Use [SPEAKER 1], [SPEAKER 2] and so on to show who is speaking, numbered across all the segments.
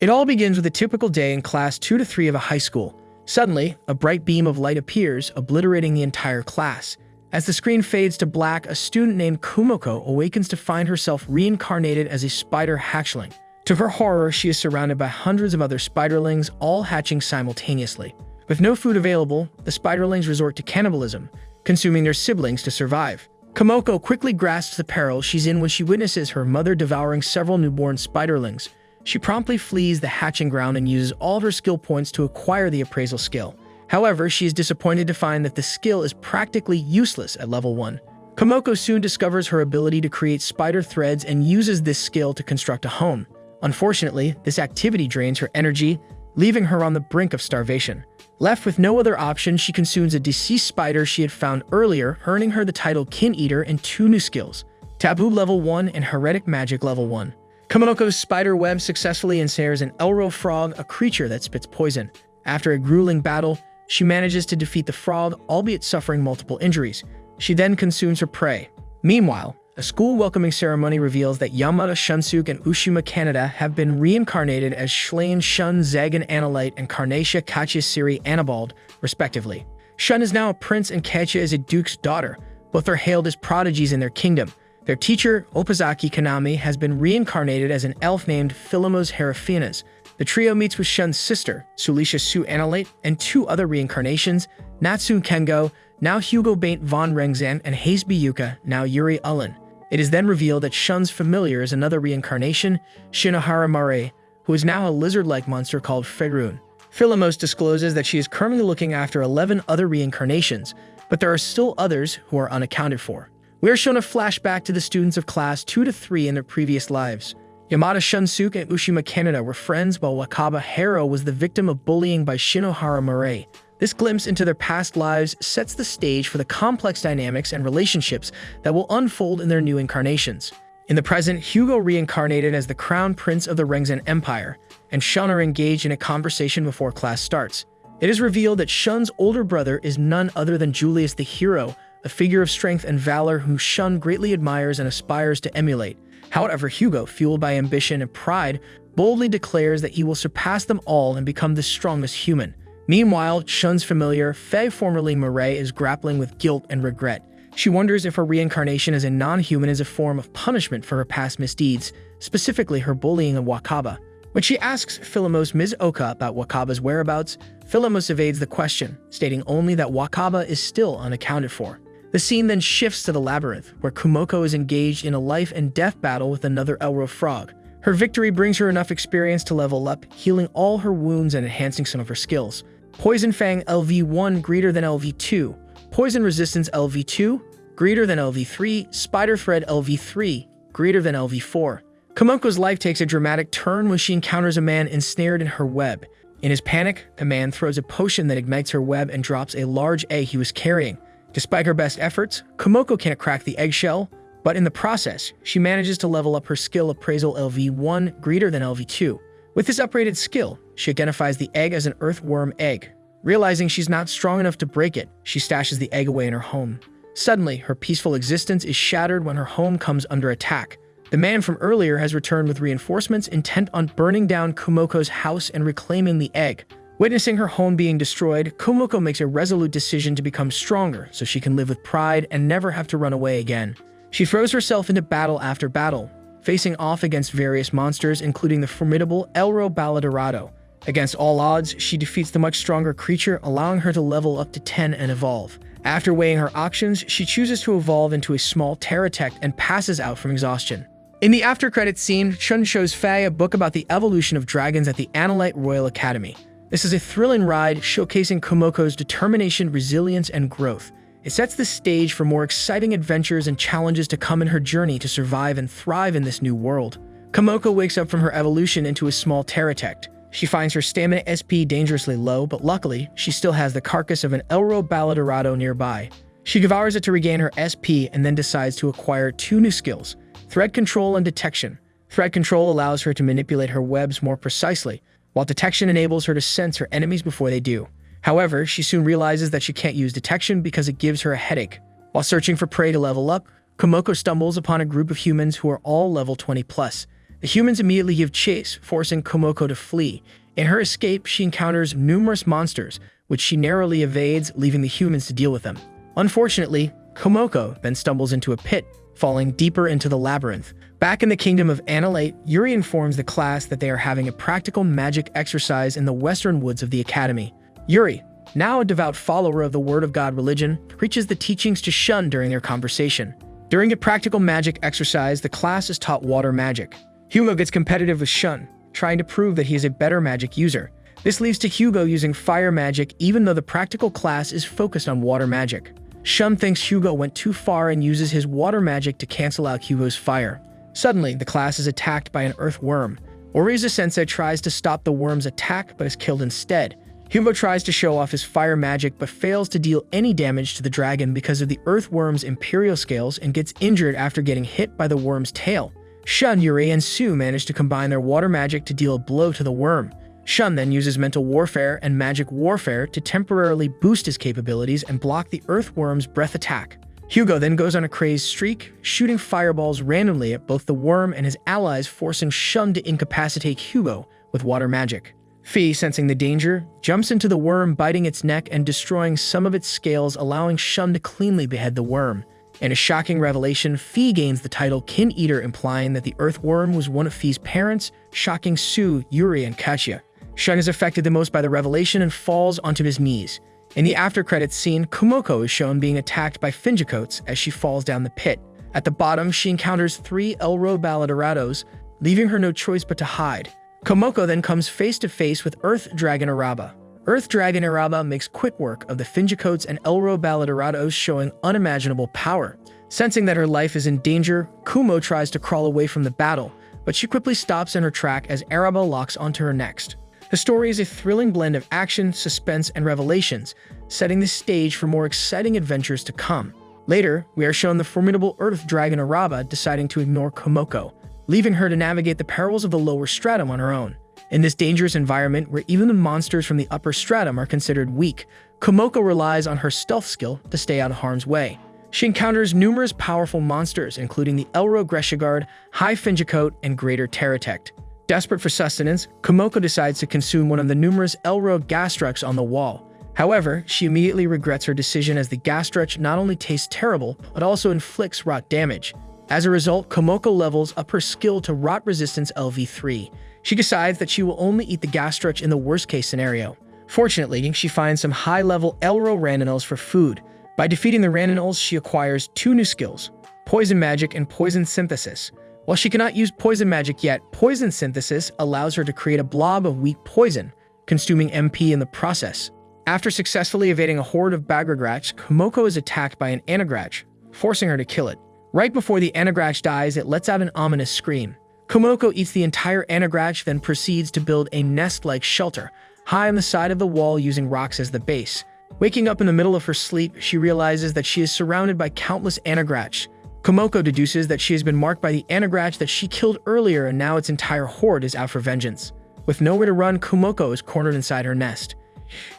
[SPEAKER 1] It all begins with a typical day in class 2 to 3 of a high school. Suddenly, a bright beam of light appears, obliterating the entire class. As the screen fades to black, a student named Kumo awakens to find herself reincarnated as a spider hatchling. To her horror, she is surrounded by hundreds of other spiderlings, all hatching simultaneously. With no food available, the spiderlings resort to cannibalism, consuming their siblings to survive. Kumo quickly grasps the peril she's in when she witnesses her mother devouring several newborn spiderlings. She promptly flees the hatching ground and uses all of her skill points to acquire the appraisal skill. However, she is disappointed to find that the skill is practically useless at level 1. Kumo soon discovers her ability to create spider threads and uses this skill to construct a home. Unfortunately, this activity drains her energy, leaving her on the brink of starvation. Left with no other option, she consumes a deceased spider she had found earlier, earning her the title Kin Eater and 2 new skills, Taboo level 1 and Heretic Magic level 1. Kumoko's spider web successfully ensnares an Elro frog, a creature that spits poison. After a grueling battle, she manages to defeat the frog, albeit suffering multiple injuries. She then consumes her prey. Meanwhile, a school welcoming ceremony reveals that Yamada Shunsuke and Ushima Kaneda have been reincarnated as Schlain Shun Zagan Analyte and Carnatia Kachiasiri Anabald, respectively. Shun is now a prince and Katia is a duke's daughter. Both are hailed as prodigies in their kingdom. Their teacher, Opazaki Kanami, has been reincarnated as an elf named Philomos Herafinas. The trio meets with Shun's sister, Sulisha Su Analyte, and 2 other reincarnations, Natsu Kengo, now Hugo Baint von Rengzan, and Hazeby Yuka, now Yuri Ulin. It is then revealed that Shun's familiar is another reincarnation, Shinohara Mare, who is now a lizard-like monster called Ferun. Philomos discloses that she is currently looking after 11 other reincarnations, but there are still others who are unaccounted for. We are shown a flashback to the students of class 2 to 3 in their previous lives. Yamada Shunsuke and Ushima Kaneda were friends, while Wakaba Hero was the victim of bullying by Shinohara Mare. This glimpse into their past lives sets the stage for the complex dynamics and relationships that will unfold in their new incarnations. In the present, Hugo reincarnated as the crown prince of the Rengzan Empire, and Shun are engaged in a conversation before class starts. It is revealed that Shun's older brother is none other than Julius the Hero, a figure of strength and valor whom Shun greatly admires and aspires to emulate. However, Hugo, fueled by ambition and pride, boldly declares that he will surpass them all and become the strongest human. Meanwhile, Shun's familiar, Faye formerly Murray, is grappling with guilt and regret. She wonders if her reincarnation as a non-human is a form of punishment for her past misdeeds, specifically her bullying of Wakaba. When she asks Philomos Ms. Oka about Wakaba's whereabouts, Philomos evades the question, stating only that Wakaba is still unaccounted for. The scene then shifts to the labyrinth, where Kumoko is engaged in a life and death battle with another Elro frog. Her victory brings her enough experience to level up, healing all her wounds and enhancing some of her skills. Poison Fang LV1 greater than LV2, Poison Resistance LV2 greater than LV3, Spider Thread LV3 greater than LV4. Kumoko's life takes a dramatic turn when she encounters a man ensnared in her web. In his panic, the man throws a potion that ignites her web and drops a large egg he was carrying. Despite her best efforts, Kumoko can't crack the eggshell, but in the process, she manages to level up her skill appraisal LV1 greater than LV2. With this upgraded skill, she identifies the egg as an earthworm egg. Realizing she's not strong enough to break it, she stashes the egg away in her home. Suddenly, her peaceful existence is shattered when her home comes under attack. The man from earlier has returned with reinforcements intent on burning down Kumoko's house and reclaiming the egg. Witnessing her home being destroyed, Kumoko makes a resolute decision to become stronger so she can live with pride and never have to run away again. She throws herself into battle after battle, facing off against various monsters including the formidable Elro Baladorado. Against all odds, she defeats the much stronger creature, allowing her to level up to 10 and evolve. After weighing her options, she chooses to evolve into a small Terratect and passes out from exhaustion. In the after-credits scene, Shun shows Faye a book about the evolution of dragons at the Analyte Royal Academy. This is a thrilling ride showcasing Kumoko's determination, resilience, and growth. It sets the stage for more exciting adventures and challenges to come in her journey to survive and thrive in this new world. Kumoko wakes up from her evolution into a small Terratect. She finds her stamina SP dangerously low, but luckily, she still has the carcass of an Elro Baladorado nearby. She devours it to regain her SP and then decides to acquire 2 new skills, Thread Control and Detection. Thread Control allows her to manipulate her webs more precisely, while Detection enables her to sense her enemies before they do. However, she soon realizes that she can't use Detection because it gives her a headache. While searching for prey to level up, Kumoko stumbles upon a group of humans who are all level 20+. The humans immediately give chase, forcing Kumoko to flee. In her escape, she encounters numerous monsters, which she narrowly evades, leaving the humans to deal with them. Unfortunately, Kumoko then stumbles into a pit, falling deeper into the labyrinth. Back in the kingdom of Annihilate, Yuri informs the class that they are having a practical magic exercise in the western woods of the academy. Yuri, now a devout follower of the Word of God religion, preaches the teachings to Shun during their conversation. During a practical magic exercise, the class is taught water magic. Hugo gets competitive with Shun, trying to prove that he is a better magic user. This leads to Hugo using fire magic even though the practical class is focused on water magic. Shun thinks Hugo went too far and uses his water magic to cancel out Hugo's fire. Suddenly, the class is attacked by an earthworm. Oriza-sensei tries to stop the worm's attack but is killed instead. Hugo tries to show off his fire magic but fails to deal any damage to the dragon because of the earthworm's imperial scales and gets injured after getting hit by the worm's tail. Shun, Yuri, and Sue manage to combine their water magic to deal a blow to the worm. Shun then uses mental warfare and magic warfare to temporarily boost his capabilities and block the earthworm's breath attack. Hugo then goes on a crazed streak, shooting fireballs randomly at both the worm and his allies, forcing Shun to incapacitate Hugo with water magic. Fee, sensing the danger, jumps into the worm, biting its neck and destroying some of its scales, allowing Shun to cleanly behead the worm. In a shocking revelation, Fee gains the title Kin Eater, implying that the earthworm was one of Fee's parents, shocking Sue, Yuri, and Katya. Shun is affected the most by the revelation and falls onto his knees. In the after-credits scene, Kumoko is shown being attacked by Finjacoats as she falls down the pit. At the bottom, she encounters 3 Elro Baladerados, leaving her no choice but to hide. Kumoko then comes face-to-face with Earth Dragon Araba. Earth Dragon Araba makes quick work of the Finjacoats and Elro Baladerados, showing unimaginable power. Sensing that her life is in danger, Kumo tries to crawl away from the battle, but she quickly stops in her track as Araba locks onto her next. The story is a thrilling blend of action, suspense, and revelations, setting the stage for more exciting adventures to come. Later, we are shown the formidable Earth Dragon Araba deciding to ignore Kumoko, leaving her to navigate the perils of the lower stratum on her own. In this dangerous environment, where even the monsters from the upper stratum are considered weak, Kumoko relies on her stealth skill to stay out of harm's way. She encounters numerous powerful monsters, including the Elro Greshagard, High Finjacoat, and Greater Terratect. Desperate for sustenance, Kumoko decides to consume one of the numerous Elro Gastrucks on the wall. However, she immediately regrets her decision as the Gastruck not only tastes terrible, but also inflicts rot damage. As a result, Kumoko levels up her skill to Rot Resistance LV3. She decides that she will only eat the Gastruck in the worst-case scenario. Fortunately, she finds some high-level Elro Randonals for food. By defeating the Randonals, she acquires 2 new skills, Poison Magic and Poison Synthesis. While she cannot use Poison Magic yet, Poison Synthesis allows her to create a blob of weak poison, consuming MP in the process. After successfully evading a horde of Bagragratch, Kumoko is attacked by an Anagrach, forcing her to kill it. Right before the Anagrach dies, it lets out an ominous scream. Kumoko eats the entire Anagrach, then proceeds to build a nest-like shelter, high on the side of the wall using rocks as the base. Waking up in the middle of her sleep, she realizes that she is surrounded by countless Anagrach. Kumoko deduces that she has been marked by the Anagrach that she killed earlier, and now its entire horde is out for vengeance. With nowhere to run, Kumoko is cornered inside her nest.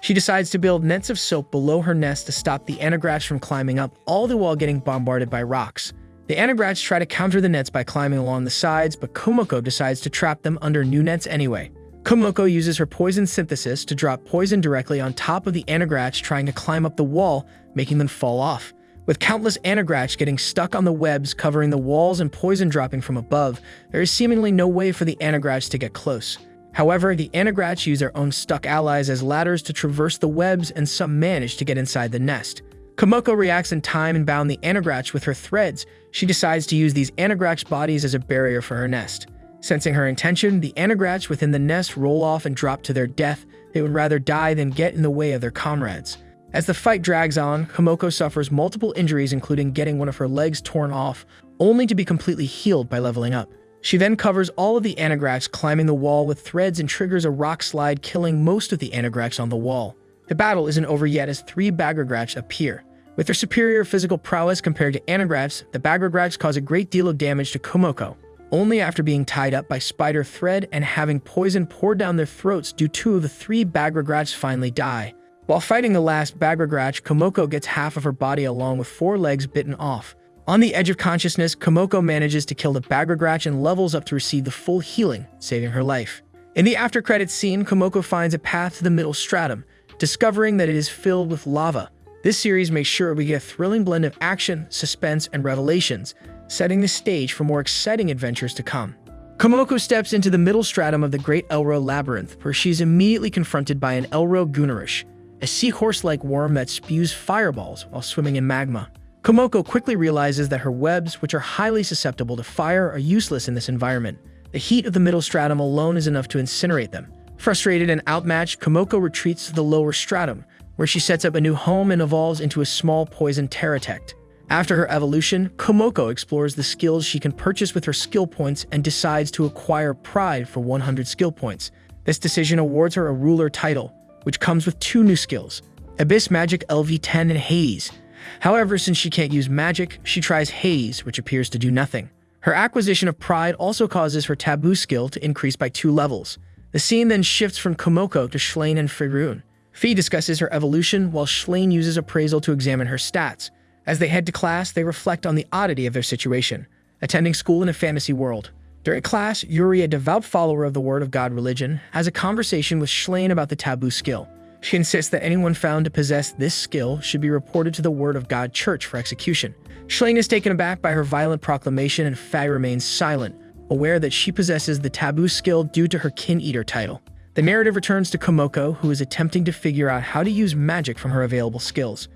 [SPEAKER 1] She decides to build nets of soap below her nest to stop the Anagrach from climbing up, all the while getting bombarded by rocks. The Anagrach try to counter the nets by climbing along the sides, but Kumoko decides to trap them under new nets anyway. Kumoko uses her Poison Synthesis to drop poison directly on top of the Anagrach trying to climb up the wall, making them fall off. With countless Anagrach getting stuck on the webs covering the walls and poison dropping from above, there is seemingly no way for the Anagrach to get close. However, the Anagrach use their own stuck allies as ladders to traverse the webs, and some manage to get inside the nest. Kumoko reacts in time and bound the Anagrach with her threads. She decides to use these Anagrach bodies as a barrier for her nest. Sensing her intention, the Anagrach within the nest roll off and drop to their death. They would rather die than get in the way of their comrades. As the fight drags on, Kumoko suffers multiple injuries, including getting one of her legs torn off, only to be completely healed by leveling up. She then covers all of the Anagrachs, climbing the wall with threads, and triggers a rock slide, killing most of the Anagrachs on the wall. The battle isn't over yet as 3 Bagragratch appear. With their superior physical prowess compared to Anagrachs, the Bagragratch cause a great deal of damage to Kumoko. Only after being tied up by spider thread and having poison poured down their throats do 2 of the 3 Bagragratch finally die. While fighting the last Bagragratch, Kumoko gets half of her body along with 4 legs bitten off. On the edge of consciousness, Kumoko manages to kill the Bagragratch and levels up to receive the full healing, saving her life. In the after-credits scene, Kumoko finds a path to the middle stratum, discovering that it is filled with lava. This series makes sure we get a thrilling blend of action, suspense, and revelations, setting the stage for more exciting adventures to come. Kumoko steps into the middle stratum of the Great Elro Labyrinth, where she is immediately confronted by an Elro Gunarish, a seahorse-like worm that spews fireballs while swimming in magma. Kumoko quickly realizes that her webs, which are highly susceptible to fire, are useless in this environment. The heat of the middle stratum alone is enough to incinerate them. Frustrated and outmatched, Kumoko retreats to the lower stratum, where she sets up a new home and evolves into a small poison Terratect. After her evolution, Kumoko explores the skills she can purchase with her skill points and decides to acquire Pride for 100 skill points. This decision awards her a ruler title, which comes with 2 new skills, Abyss Magic LV10 and Haze. However, since she can't use magic, she tries Haze, which appears to do nothing. Her acquisition of Pride also causes her Taboo skill to increase by 2 levels. The scene then shifts from Kumoko to Shlain and Firun. Fi discusses her evolution, while Shlain uses appraisal to examine her stats. As they head to class, they reflect on the oddity of their situation, attending school in a fantasy world. During class, Yuri, a devout follower of the Word of God religion, has a conversation with Shlain about the Taboo skill. She insists that anyone found to possess this skill should be reported to the Word of God Church for execution. Shlain is taken aback by her violent proclamation, and Faye remains silent, aware that she possesses the Taboo skill due to her Kin Eater title. The narrative returns to Kumoko, who is attempting to figure out how to use magic from her available skills.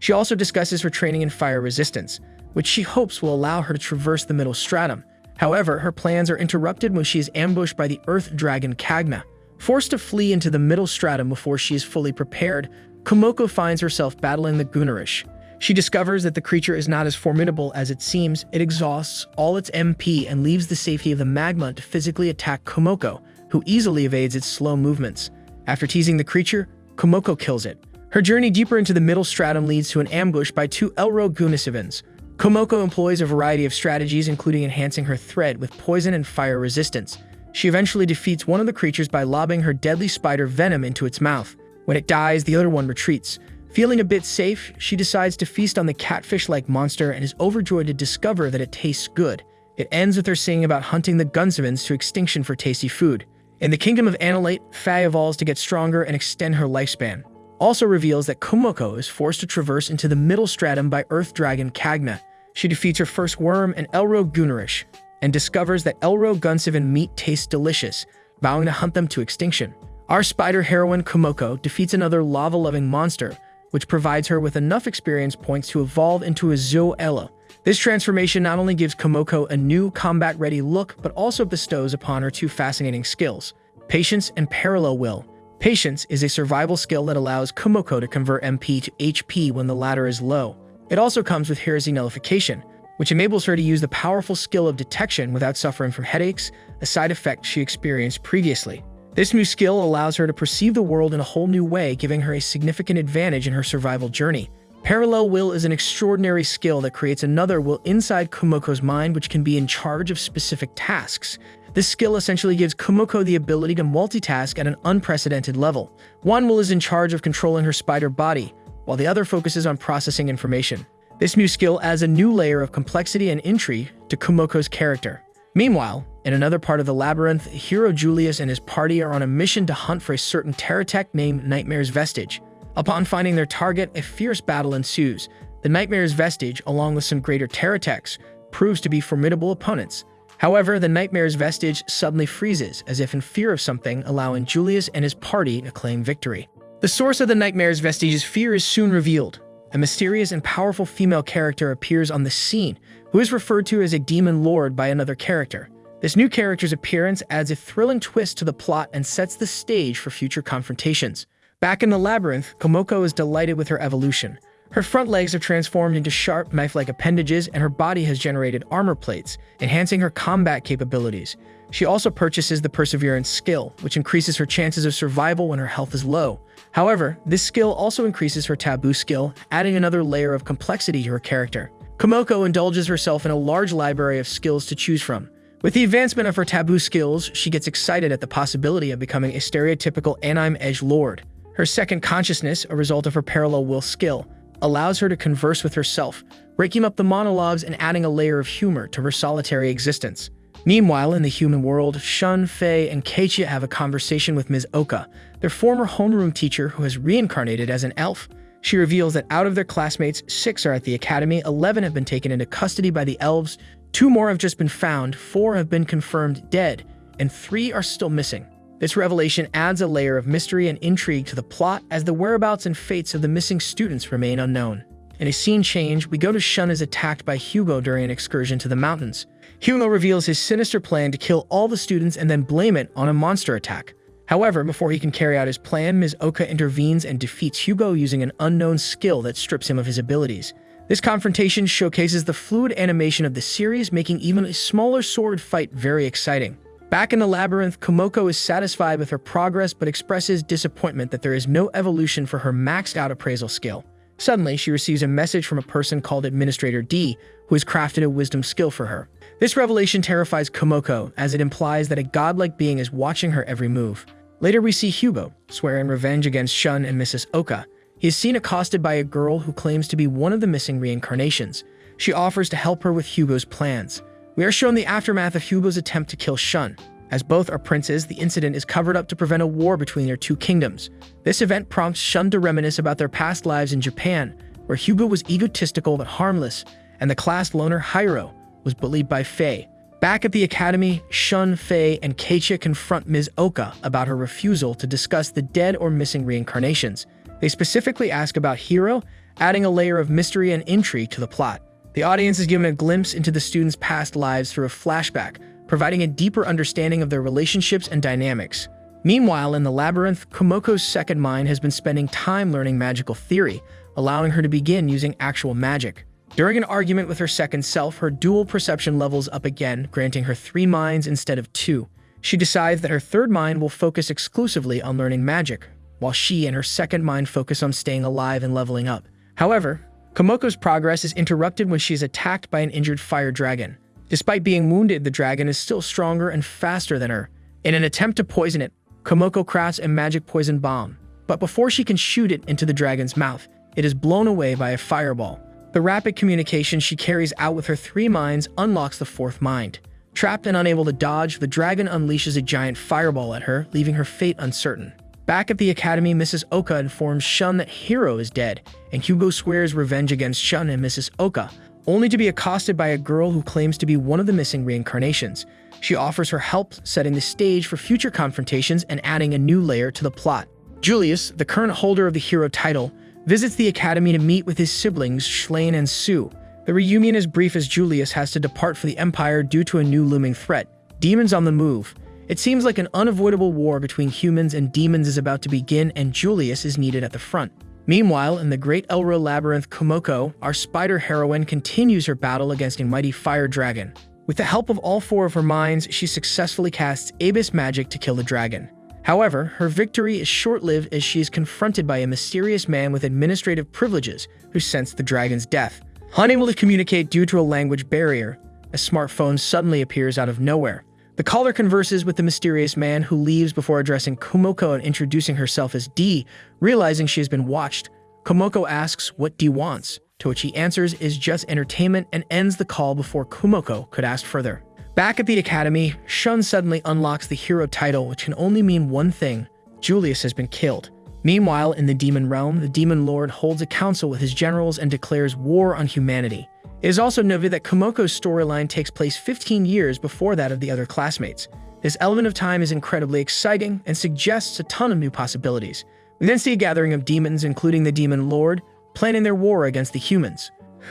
[SPEAKER 1] She also discusses her training in fire resistance, which she hopes will allow her to traverse the middle stratum. However, her plans are interrupted when she is ambushed by the Earth Dragon Kagna. Forced to flee into the middle stratum before she is fully prepared, Kumoko finds herself battling the Gunarish. She discovers that the creature is not as formidable as it seems. It exhausts all its MP and leaves the safety of the magma to physically attack Kumoko, who easily evades its slow movements. After teasing the creature, Kumoko kills it. Her journey deeper into the middle stratum leads to an ambush by 2 Elro Gunisivans. Kumoko employs a variety of strategies, including enhancing her threat with poison and fire resistance. She eventually defeats one of the creatures by lobbing her deadly spider venom into its mouth. When it dies, the other one retreats. Feeling a bit safe, she decides to feast on the catfish-like monster and is overjoyed to discover that it tastes good. It ends with her singing about hunting the Gunsivans to extinction for tasty food. In the kingdom of Annihilate, Faye evolves to get stronger and extend her lifespan. Also reveals that Kumoko is forced to traverse into the middle stratum by Earth Dragon Kagna. She defeats her first worm, an Elro Gunarish, and discovers that Elro Gunsivan meat tastes delicious, vowing to hunt them to extinction. Our spider heroine Kumoko defeats another lava-loving monster, which provides her with enough experience points to evolve into a Zoella. This transformation not only gives Kumoko a new combat-ready look, but also bestows upon her 2 fascinating skills, Patience and Parallel Will. Patience is a survival skill that allows Kumoko to convert MP to HP when the latter is low. It also comes with Heresy Nullification, which enables her to use the powerful skill of detection without suffering from headaches, a side effect she experienced previously. This new skill allows her to perceive the world in a whole new way, giving her a significant advantage in her survival journey. Parallel Will is an extraordinary skill that creates another will inside Kumoko's mind, which can be in charge of specific tasks. This skill essentially gives Kumoko the ability to multitask at an unprecedented level. One will is in charge of controlling her spider body, while the other focuses on processing information. This new skill adds a new layer of complexity and intrigue to Kumoko's character. Meanwhile, in another part of the labyrinth, hero Julius and his party are on a mission to hunt for a certain Terratect named Nightmare's Vestige. Upon finding their target, a fierce battle ensues. The Nightmare's Vestige, along with some greater Terratects, proves to be formidable opponents. However, the Nightmare's Vestige suddenly freezes, as if in fear of something, allowing Julius and his party to claim victory. The source of the Nightmare's Vestige's fear is soon revealed. A mysterious and powerful female character appears on the scene, who is referred to as a demon lord by another character. This new character's appearance adds a thrilling twist to the plot and sets the stage for future confrontations. Back in the labyrinth, Kumoko is delighted with her evolution. Her front legs have transformed into sharp, knife-like appendages, and her body has generated armor plates, enhancing her combat capabilities. She also purchases the Perseverance skill, which increases her chances of survival when her health is low. However, this skill also increases her Taboo skill, adding another layer of complexity to her character. Kumoko indulges herself in a large library of skills to choose from. With the advancement of her Taboo skills, she gets excited at the possibility of becoming a stereotypical Anime Edge Lord. Her second consciousness, a result of her Parallel Will skill, allows her to converse with herself, breaking up the monologues and adding a layer of humor to her solitary existence. Meanwhile, in the human world, Shun, Fei, and Keiichi have a conversation with Ms. Oka, their former homeroom teacher who has reincarnated as an elf. She reveals that out of their classmates, 6 are at the academy, 11 have been taken into custody by the elves, 2 more have just been found, 4 have been confirmed dead, and 3 are still missing. This revelation adds a layer of mystery and intrigue to the plot as the whereabouts and fates of the missing students remain unknown. In a scene change, we go to Shun is attacked by Hugo during an excursion to the mountains. Hugo reveals his sinister plan to kill all the students and then blame it on a monster attack. However, before he can carry out his plan, Ms. Oka intervenes and defeats Hugo using an unknown skill that strips him of his abilities. This confrontation showcases the fluid animation of the series, making even a smaller sword fight very exciting. Back in the labyrinth, Kumoko is satisfied with her progress but expresses disappointment that there is no evolution for her maxed-out appraisal skill. Suddenly, she receives a message from a person called Administrator D, who has crafted a wisdom skill for her. This revelation terrifies Kumoko, as it implies that a godlike being is watching her every move. Later, we see Hugo, swearing revenge against Shun and Mrs. Oka. He is seen accosted by a girl who claims to be one of the missing reincarnations. She offers to help her with Hugo's plans. We are shown the aftermath of Hugo's attempt to kill Shun. As both are princes, the incident is covered up to prevent a war between their 2 kingdoms. This event prompts Shun to reminisce about their past lives in Japan, where Hugo was egotistical but harmless, and the class loner Hiro was bullied by Fei. Back at the academy, Shun, Fei, and Keiichi confront Ms. Oka about her refusal to discuss the dead or missing reincarnations. They specifically ask about Hiro, adding a layer of mystery and intrigue to the plot. The audience is given a glimpse into the students' past lives through a flashback, providing a deeper understanding of their relationships and dynamics. Meanwhile, in the labyrinth, Kumoko's second mind has been spending time learning magical theory, allowing her to begin using actual magic. During an argument with her second self, her dual perception levels up again, granting her 3 minds instead of 2. She decides that her third mind will focus exclusively on learning magic, while she and her second mind focus on staying alive and leveling up. However, Kumoko's progress is interrupted when she is attacked by an injured fire dragon. Despite being wounded, the dragon is still stronger and faster than her. In an attempt to poison it, Kumoko crafts a magic poison bomb. But before she can shoot it into the dragon's mouth, it is blown away by a fireball. The rapid communication she carries out with her 3 minds unlocks the 4th mind. Trapped and unable to dodge, the dragon unleashes a giant fireball at her, leaving her fate uncertain. Back at the academy, Mrs. Oka informs Shun that Hiro is dead, and Hugo swears revenge against Shun and Mrs. Oka, only to be accosted by a girl who claims to be one of the missing reincarnations. She offers her help, setting the stage for future confrontations and adding a new layer to the plot. Julius, the current holder of the hero title, visits the academy to meet with his siblings Schlain and Sue. The reunion is brief as Julius has to depart for the Empire due to a new looming threat: demons on the move. It seems like an unavoidable war between humans and demons is about to begin, and Julius is needed at the front. Meanwhile, in the Great Elro Labyrinth, Kumoko, our spider heroine, continues her battle against a mighty fire dragon. With the help of all 4 of her minds, she successfully casts Abyss magic to kill the dragon. However, her victory is short-lived as she is confronted by a mysterious man with administrative privileges who sensed the dragon's death. Unable to communicate due to a language barrier, a smartphone suddenly appears out of nowhere. The caller converses with the mysterious man, who leaves before addressing Kumoko and introducing herself as D. Realizing she has been watched, Kumoko asks what D wants, to which he answers is just entertainment, and ends the call before Kumoko could ask further. Back at the academy, Shun suddenly unlocks the hero title, which can only mean one thing: Julius has been killed. Meanwhile, in the demon realm, the demon lord holds a council with his generals and declares war on humanity. It is also noted that Kumoko's storyline takes place 15 years before that of the other classmates. This element of time is incredibly exciting and suggests a ton of new possibilities. We then see a gathering of demons, including the demon lord, planning their war against the humans.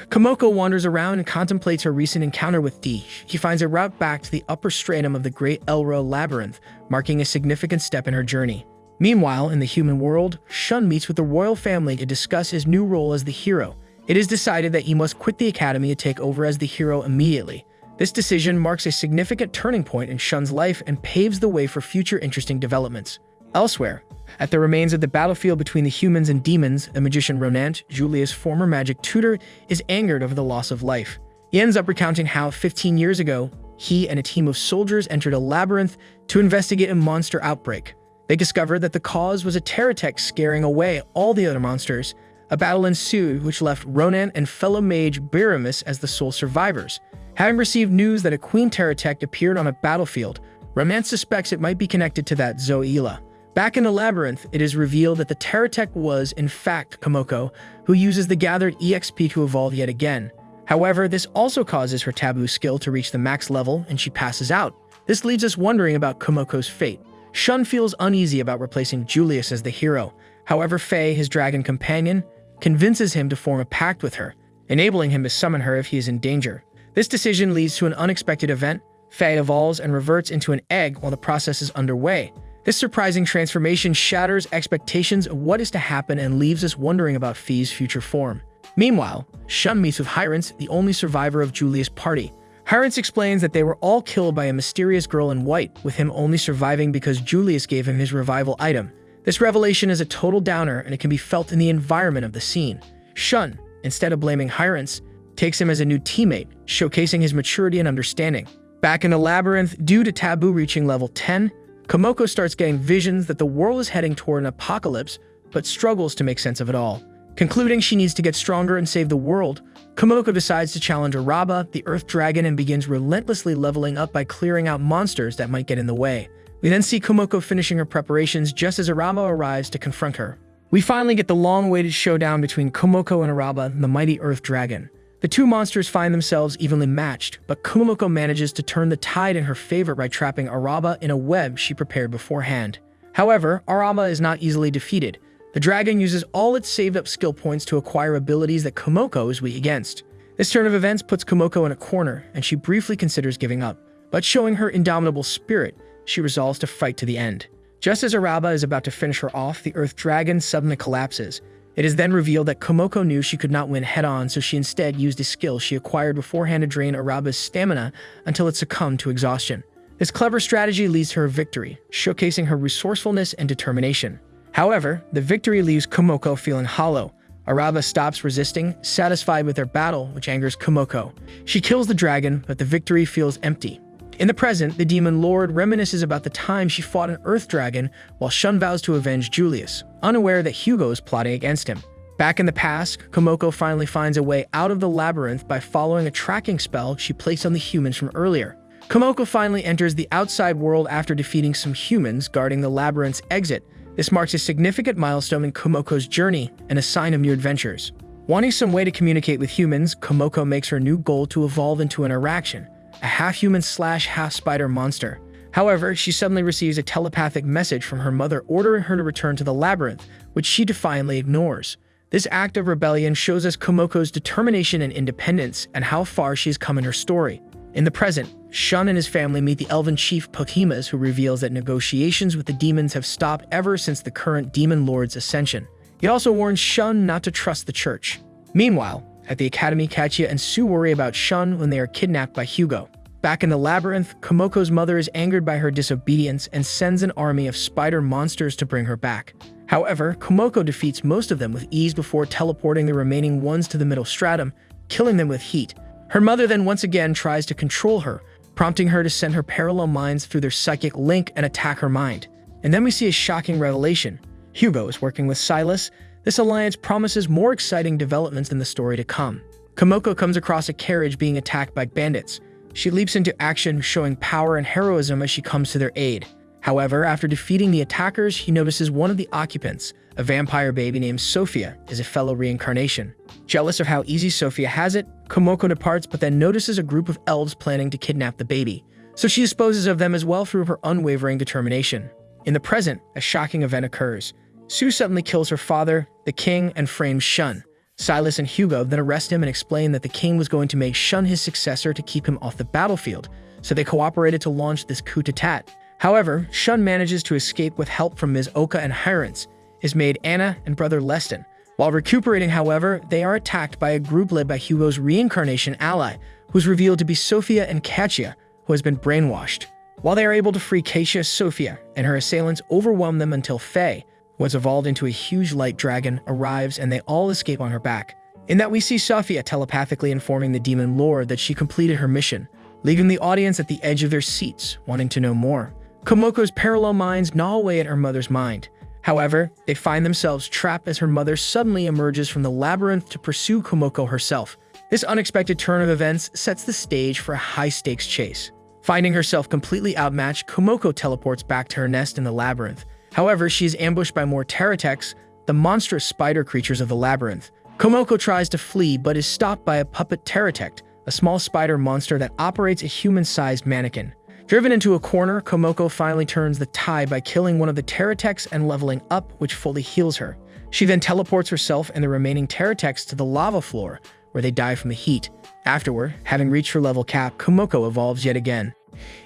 [SPEAKER 1] Kumoko wanders around and contemplates her recent encounter with D. He finds a route back to the upper stratum of the Great Elro Labyrinth, marking a significant step in her journey. Meanwhile, in the human world, Shun meets with the royal family to discuss his new role as the hero. It is decided that he must quit the academy to take over as the hero immediately. This decision marks a significant turning point in Shun's life and paves the way for future interesting developments. Elsewhere, at the remains of the battlefield between the humans and demons, the magician Ronant, Julia's former magic tutor, is angered over the loss of life. He ends up recounting how, 15 years ago, he and a team of soldiers entered a labyrinth to investigate a monster outbreak. They discovered that the cause was a Terratech scaring away all the other monsters, A battle ensued, which left Ronan and fellow mage Biramis as the sole survivors. Having received news that a Queen Terratect appeared on a battlefield, Ronan suspects it might be connected to that Zoila. Back in the labyrinth, it is revealed that the Terratect was, in fact, Kumoko, who uses the gathered EXP to evolve yet again. However, this also causes her taboo skill to reach the max level, and she passes out. This leaves us wondering about Kumoko's fate. Shun feels uneasy about replacing Julius as the hero. However, Faye, his dragon companion, convinces him to form a pact with her, enabling him to summon her if he is in danger. This decision leads to an unexpected event. Faye evolves and reverts into an egg while the process is underway. This surprising transformation shatters expectations of what is to happen and leaves us wondering about Faye's future form. Meanwhile, Shun meets with Hyrance, the only survivor of Julius' party. Hyrance explains that they were all killed by a mysterious girl in white, with him only surviving because Julius gave him his revival item. This revelation is a total downer, and it can be felt in the environment of the scene. Shun, instead of blaming Hyrance, takes him as a new teammate, showcasing his maturity and understanding. Back in the labyrinth, due to Taboo reaching level 10, Kumoko starts getting visions that the world is heading toward an apocalypse, but struggles to make sense of it all. Concluding she needs to get stronger and save the world, Kumoko decides to challenge Araba, the Earth Dragon, and begins relentlessly leveling up by clearing out monsters that might get in the way. We then see Kumoko finishing her preparations just as Araba arrives to confront her. We finally get the long-awaited showdown between Kumoko and Araba, the mighty Earth Dragon. The two monsters find themselves evenly matched, but Kumoko manages to turn the tide in her favor by trapping Araba in a web she prepared beforehand. However, Araba is not easily defeated. The dragon uses all its saved-up skill points to acquire abilities that Kumoko is weak against. This turn of events puts Kumoko in a corner, and she briefly considers giving up. But showing her indomitable spirit, she resolves to fight to the end. Just as Araba is about to finish her off, the Earth Dragon suddenly collapses. It is then revealed that Kumoko knew she could not win head-on, so she instead used a skill she acquired beforehand to drain Araba's stamina until it succumbed to exhaustion. This clever strategy leads to her victory, showcasing her resourcefulness and determination. However, the victory leaves Kumoko feeling hollow. Araba stops resisting, satisfied with their battle, which angers Kumoko. She kills the dragon, but the victory feels empty. In the present, the Demon Lord reminisces about the time she fought an Earth Dragon, while Shun vows to avenge Julius, unaware that Hugo is plotting against him. Back in the past, Kumoko finally finds a way out of the labyrinth by following a tracking spell she placed on the humans from earlier. Kumoko finally enters the outside world after defeating some humans guarding the labyrinth's exit. This marks a significant milestone in Kumoko's journey and a sign of new adventures. Wanting some way to communicate with humans, Kumoko makes her new goal to evolve into an Araction, a half-human/half-spider monster. However, she suddenly receives a telepathic message from her mother ordering her to return to the labyrinth, which she defiantly ignores. This act of rebellion shows us Kumoko's determination and independence and how far she has come in her story. In the present, Shun and his family meet the elven chief Potimas, who reveals that negotiations with the demons have stopped ever since the current demon lord's ascension. He also warns Shun not to trust the church. Meanwhile, at the academy, Katia and Sue worry about Shun when they are kidnapped by Hugo. Back in the labyrinth, Kumoko's mother is angered by her disobedience and sends an army of spider monsters to bring her back. However, Kumoko defeats most of them with ease before teleporting the remaining ones to the middle stratum, killing them with heat. Her mother then once again tries to control her, prompting her to send her parallel minds through their psychic link and attack her mind. And then we see a shocking revelation. Hugo is working with Silas. This alliance promises more exciting developments in the story to come. Kumoko comes across a carriage being attacked by bandits. She leaps into action, showing power and heroism as she comes to their aid. However, after defeating the attackers, he notices one of the occupants, a vampire baby named Sophia, is a fellow reincarnation. Jealous of how easy Sophia has it, Kumoko departs but then notices a group of elves planning to kidnap the baby, so she disposes of them as well through her unwavering determination. In the present, a shocking event occurs. Sue suddenly kills her father, the king, and frames Shun. Silas and Hugo then arrest him and explain that the king was going to make Shun his successor to keep him off the battlefield, so they cooperated to launch this coup d'etat. However, Shun manages to escape with help from Ms. Oka and Hyrance, his maid Anna, and brother Leston. While recuperating, however, they are attacked by a group led by Hugo's reincarnation ally, who's revealed to be Sophia and Katia, who has been brainwashed. While they are able to free Katia, Sophia and her assailants overwhelm them until Faye, who has evolved into a huge light dragon, arrives and they all escape on her back. In that we see Sophia telepathically informing the demon lord that she completed her mission, leaving the audience at the edge of their seats, wanting to know more. Kumoko's parallel minds gnaw away at her mother's mind. However, they find themselves trapped as her mother suddenly emerges from the labyrinth to pursue Kumoko herself. This unexpected turn of events sets the stage for a high-stakes chase. Finding herself completely outmatched, Kumoko teleports back to her nest in the labyrinth. However, she is ambushed by more Teratex, the monstrous spider creatures of the labyrinth. Kumoko tries to flee but is stopped by a puppet Teratect, a small spider monster that operates a human-sized mannequin. Driven into a corner, Kumoko finally turns the tide by killing one of the Teratex and leveling up, which fully heals her. She then teleports herself and the remaining Teratex to the lava floor, where they die from the heat. Afterward, having reached her level cap, Kumoko evolves yet again.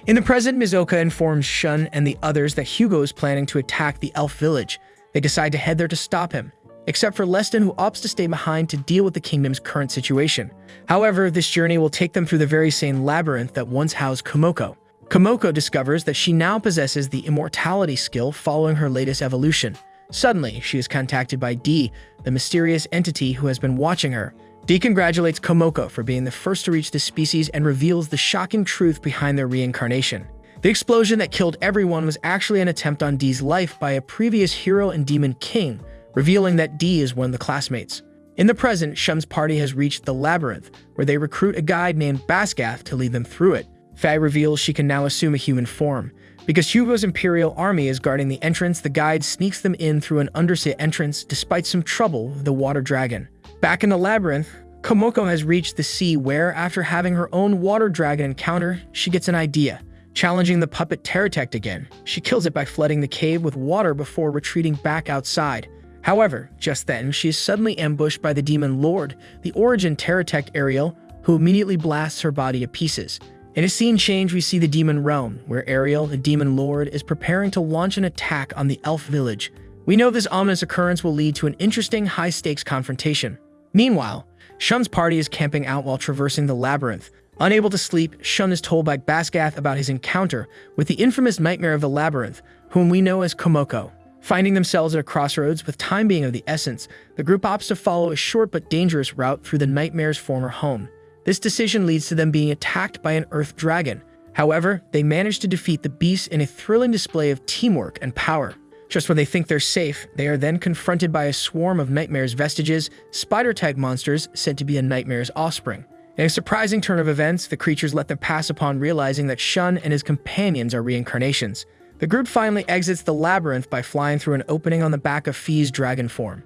[SPEAKER 1] In the present, Mizoka informs Shun and the others that Hugo is planning to attack the elf village. They decide to head there to stop him, except for Leston, who opts to stay behind to deal with the kingdom's current situation. However, this journey will take them through the very same labyrinth that once housed Kumoko. Kumoko discovers that she now possesses the immortality skill following her latest evolution. Suddenly, she is contacted by D, the mysterious entity who has been watching her. D congratulates Kumoko for being the first to reach this species and reveals the shocking truth behind their reincarnation. The explosion that killed everyone was actually an attempt on D's life by a previous hero and demon king, revealing that D is one of the classmates. In the present, Shum's party has reached the labyrinth, where they recruit a guide named Basgath to lead them through it. Faye reveals she can now assume a human form. Because Hugo's Imperial army is guarding the entrance, the guide sneaks them in through an undersea entrance despite some trouble with the water dragon. Back in the labyrinth, Kumoko has reached the sea where, after having her own water dragon encounter, she gets an idea. Challenging the puppet Teratect again, she kills it by flooding the cave with water before retreating back outside. However, just then, she is suddenly ambushed by the demon lord, the origin Teratect Ariel, who immediately blasts her body to pieces. In a scene change, we see the demon realm, where Ariel, the demon lord, is preparing to launch an attack on the elf village. We know this ominous occurrence will lead to an interesting high-stakes confrontation. Meanwhile, Shun's party is camping out while traversing the labyrinth. Unable to sleep, Shun is told by Basgath about his encounter with the infamous nightmare of the labyrinth, whom we know as Kumoko. Finding themselves at a crossroads with time being of the essence, the group opts to follow a short but dangerous route through the nightmare's former home. This decision leads to them being attacked by an earth dragon. However, they manage to defeat the beast in a thrilling display of teamwork and power. Just when they think they're safe, they are then confronted by a swarm of Nightmare's vestiges, spider-type monsters said to be a Nightmare's offspring. In a surprising turn of events, the creatures let them pass upon realizing that Shun and his companions are reincarnations. The group finally exits the labyrinth by flying through an opening on the back of Fee's dragon form.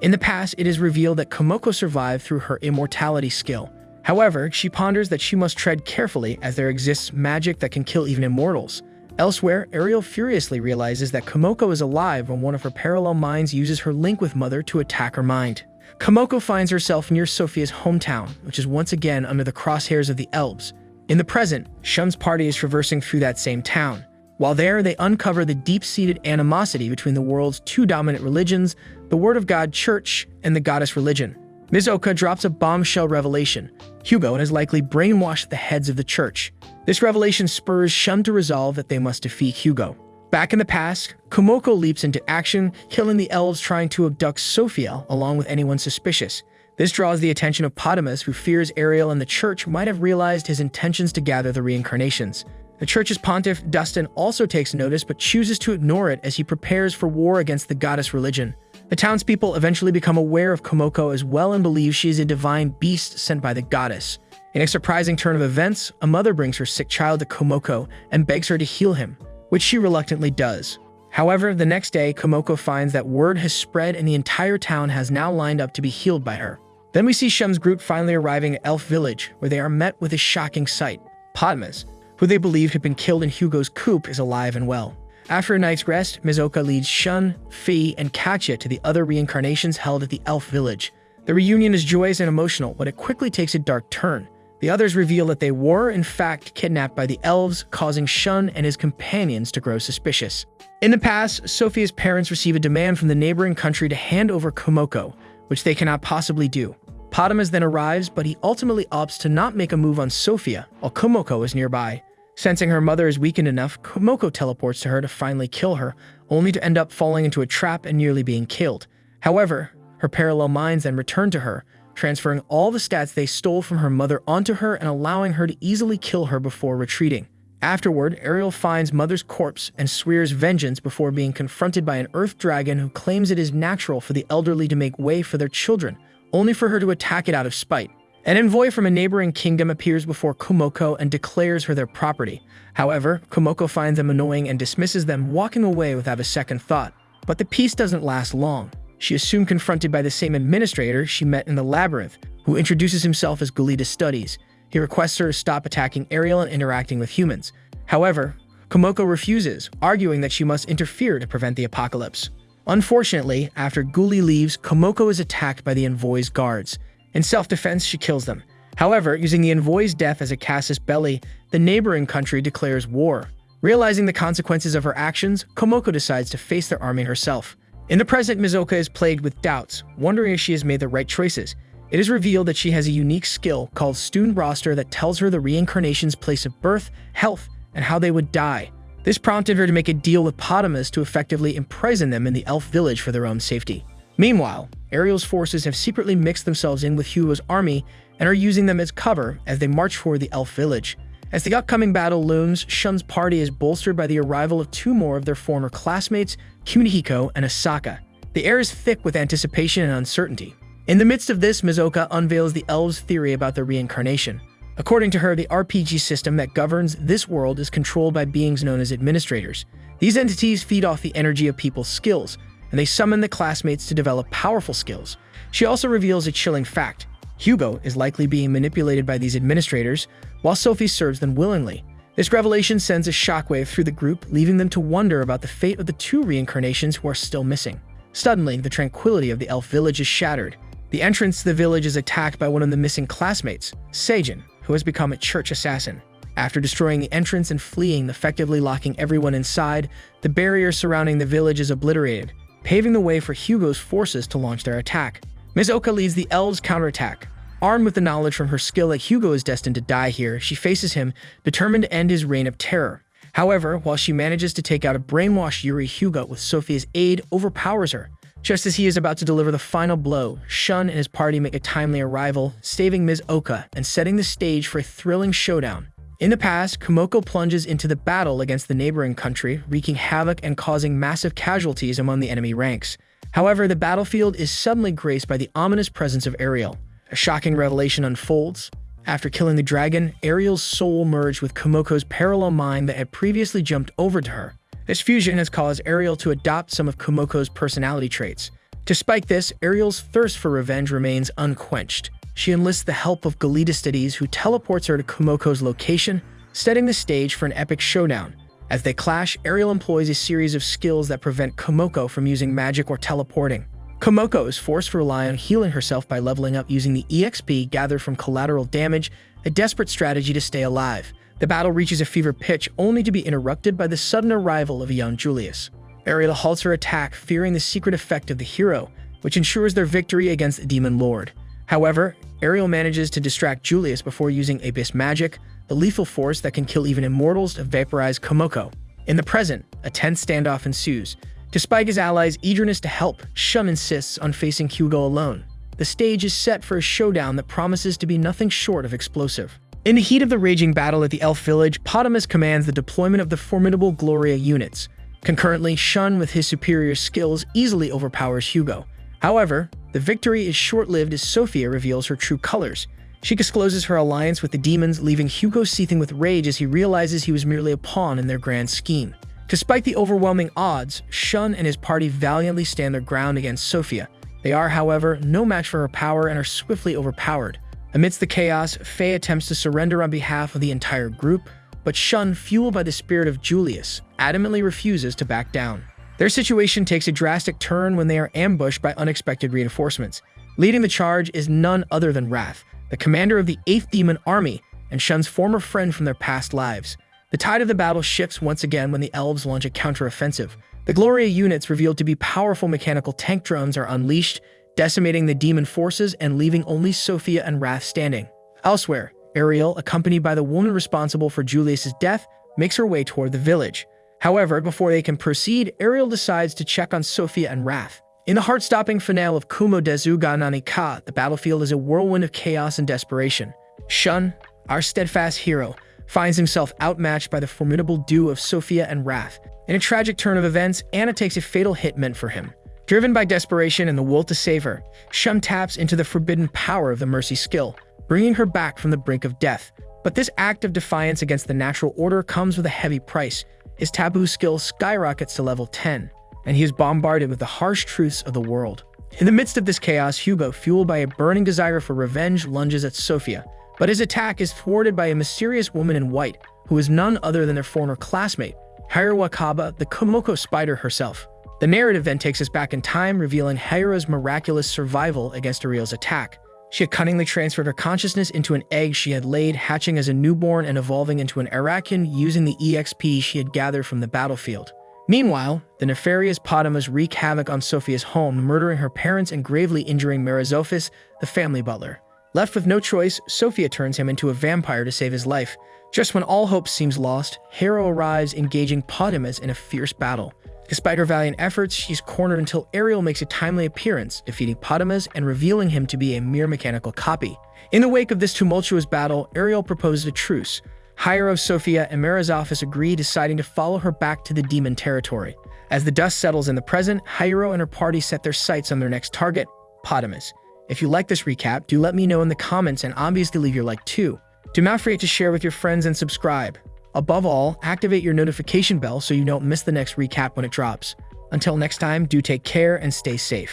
[SPEAKER 1] In the past, it is revealed that Kumoko survived through her immortality skill. However, she ponders that she must tread carefully as there exists magic that can kill even immortals. Elsewhere, Ariel furiously realizes that Kumoko is alive when one of her parallel minds uses her link with Mother to attack her mind. Kumoko finds herself near Sophia's hometown, which is once again under the crosshairs of the elves. In the present, Shun's party is traversing through that same town. While there, they uncover the deep-seated animosity between the world's two dominant religions, the Word of God Church and the Goddess religion. Mizoka drops a bombshell revelation. Hugo has likely brainwashed the heads of the church. This revelation spurs Shun to resolve that they must defeat Hugo. Back in the past, Kumoko leaps into action, killing the elves trying to abduct Sophia along with anyone suspicious. This draws the attention of Potamus, who fears Ariel and the church might have realized his intentions to gather the reincarnations. The church's pontiff, Dustin, also takes notice but chooses to ignore it as he prepares for war against the goddess religion. The townspeople eventually become aware of Kumoko as well and believe she is a divine beast sent by the goddess. In a surprising turn of events, a mother brings her sick child to Kumoko and begs her to heal him, which she reluctantly does. However, the next day, Kumoko finds that word has spread and the entire town has now lined up to be healed by her. Then we see Shum's group finally arriving at Elf Village, where they are met with a shocking sight. Potamus, who they believed had been killed in Hugo's coup, is alive and well. After a night's rest, Mizoka leads Shun, Fee, and Katya to the other reincarnations held at the Elf Village. The reunion is joyous and emotional, but it quickly takes a dark turn. The others reveal that they were, in fact, kidnapped by the elves, causing Shun and his companions to grow suspicious. In the past, Sophia's parents receive a demand from the neighboring country to hand over Kumoko, which they cannot possibly do. Potamus then arrives, but he ultimately opts to not make a move on Sophia, while Kumoko is nearby. Sensing her mother is weakened enough, Kumoko teleports to her to finally kill her, only to end up falling into a trap and nearly being killed. However, her parallel minds then return to her, transferring all the stats they stole from her mother onto her and allowing her to easily kill her before retreating. Afterward, Ariel finds Mother's corpse and swears vengeance before being confronted by an earth dragon who claims it is natural for the elderly to make way for their children, only for her to attack it out of spite. An envoy from a neighboring kingdom appears before Kumoko and declares her their property. However, Kumoko finds them annoying and dismisses them, walking away without a second thought. But the peace doesn't last long. She is soon confronted by the same administrator she met in the labyrinth, who introduces himself as Gulita Studies. He requests her to stop attacking Ariel and interacting with humans. However, Kumoko refuses, arguing that she must interfere to prevent the apocalypse. Unfortunately, after Guli leaves, Kumoko is attacked by the envoy's guards. In self-defense, she kills them. However, using the envoy's death as a casus belli, the neighboring country declares war. Realizing the consequences of her actions, Kumoko decides to face their army herself. In the present, Mizoka is plagued with doubts, wondering if she has made the right choices. It is revealed that she has a unique skill called Student Roster that tells her the reincarnation's place of birth, health, and how they would die. This prompted her to make a deal with Potamus to effectively imprison them in the elf village for their own safety. Meanwhile, Ariel's forces have secretly mixed themselves in with Hugo's army and are using them as cover as they march toward the elf village. As the upcoming battle looms, Shun's party is bolstered by the arrival of two more of their former classmates, Kunihiko and Asaka. The air is thick with anticipation and uncertainty. In the midst of this, Mizoka unveils the elves' theory about their reincarnation. According to her, the RPG system that governs this world is controlled by beings known as administrators. These entities feed off the energy of people's skills, and they summon the classmates to develop powerful skills. She also reveals a chilling fact. Hugo is likely being manipulated by these administrators, while Sophie serves them willingly. This revelation sends a shockwave through the group, leaving them to wonder about the fate of the two reincarnations who are still missing. Suddenly, the tranquility of the elf village is shattered. The entrance to the village is attacked by one of the missing classmates, Seijin, who has become a church assassin. After destroying the entrance and fleeing, effectively locking everyone inside, the barrier surrounding the village is obliterated, paving the way for Hugo's forces to launch their attack. Mizoka leads the elves' counterattack. Armed with the knowledge from her skill that Hugo is destined to die here, she faces him, determined to end his reign of terror. However, while she manages to take out a brainwashed Yuri, Hugo, with Sophia's aid, overpowers her. Just as he is about to deliver the final blow, Shun and his party make a timely arrival, saving Mizoka and setting the stage for a thrilling showdown. In the past, Kumoko plunges into the battle against the neighboring country, wreaking havoc and causing massive casualties among the enemy ranks. However, the battlefield is suddenly graced by the ominous presence of Ariel. A shocking revelation unfolds. After killing the dragon, Ariel's soul merged with Kumoko's parallel mind that had previously jumped over to her. This fusion has caused Ariel to adopt some of Kumoko's personality traits. Despite this, Ariel's thirst for revenge remains unquenched. She enlists the help of Gulita Studies, who teleports her to Kumoko's location, setting the stage for an epic showdown. As they clash, Ariel employs a series of skills that prevent Kumoko from using magic or teleporting. Kumoko is forced to rely on healing herself by leveling up using the EXP gathered from collateral damage, a desperate strategy to stay alive. The battle reaches a fever pitch, only to be interrupted by the sudden arrival of a young Julius. Ariel halts her attack, fearing the secret effect of the hero, which ensures their victory against the Demon Lord. However, Ariel manages to distract Julius before using Abyss Magic, the lethal force that can kill even immortals, to vaporize Kumoko. In the present, a tense standoff ensues. Despite his allies' eagerness to help, Shun insists on facing Hugo alone. The stage is set for a showdown that promises to be nothing short of explosive. In the heat of the raging battle at the elf village, Potamus commands the deployment of the formidable Gloria units. Concurrently, Shun, with his superior skills, easily overpowers Hugo. However, the victory is short-lived as Sophia reveals her true colors. She discloses her alliance with the demons, leaving Hugo seething with rage as he realizes he was merely a pawn in their grand scheme. Despite the overwhelming odds, Shun and his party valiantly stand their ground against Sophia. They are, however, no match for her power and are swiftly overpowered. Amidst the chaos, Faye attempts to surrender on behalf of the entire group, but Shun, fueled by the spirit of Julius, adamantly refuses to back down. Their situation takes a drastic turn when they are ambushed by unexpected reinforcements. Leading the charge is none other than Wrath, the commander of the 8th Demon Army and Shun's former friend from their past lives. The tide of the battle shifts once again when the elves launch a counteroffensive. The Gloria units, revealed to be powerful mechanical tank drones, are unleashed, decimating the demon forces and leaving only Sophia and Wrath standing. Elsewhere, Ariel, accompanied by the woman responsible for Julius's death, makes her way toward the village. However, before they can proceed, Ariel decides to check on Sophia and Wrath. In the heart-stopping finale of Kumo desu ga Nani, the battlefield is a whirlwind of chaos and desperation. Shun, our steadfast hero, finds himself outmatched by the formidable duo of Sophia and Wrath. In a tragic turn of events, Anna takes a fatal hit meant for him. Driven by desperation and the will to save her, Shum taps into the forbidden power of the mercy skill, bringing her back from the brink of death. But this act of defiance against the natural order comes with a heavy price. His taboo skill skyrockets to level 10, and he is bombarded with the harsh truths of the world. In the midst of this chaos, Hugo, fueled by a burning desire for revenge, lunges at Sophia. But his attack is thwarted by a mysterious woman in white, who is none other than their former classmate, Hiro Wakaba, the Kumo spider herself. The narrative then takes us back in time, revealing Hiro's miraculous survival against Ariel's attack. She had cunningly transferred her consciousness into an egg she had laid, hatching as a newborn and evolving into an Arakan using the EXP she had gathered from the battlefield. Meanwhile, the nefarious Potamus wreak havoc on Sophia's home, murdering her parents and gravely injuring Merizophis, the family butler. Left with no choice, Sophia turns him into a vampire to save his life. Just when all hope seems lost, Hero arrives, engaging Potamus in a fierce battle. Despite her valiant efforts, she's cornered until Ariel makes a timely appearance, defeating Potamus and revealing him to be a mere mechanical copy. In the wake of this tumultuous battle, Ariel proposes a truce. Hiro, Sophia, and Merizophis agree, deciding to follow her back to the demon territory. As the dust settles in the present, Hiro and her party set their sights on their next target, Potamus. If you like this recap, do let me know in the comments and obviously leave your like too. Do not forget to share with your friends and subscribe. Above all, activate your notification bell so you don't miss the next recap when it drops. Until next time, do take care and stay safe.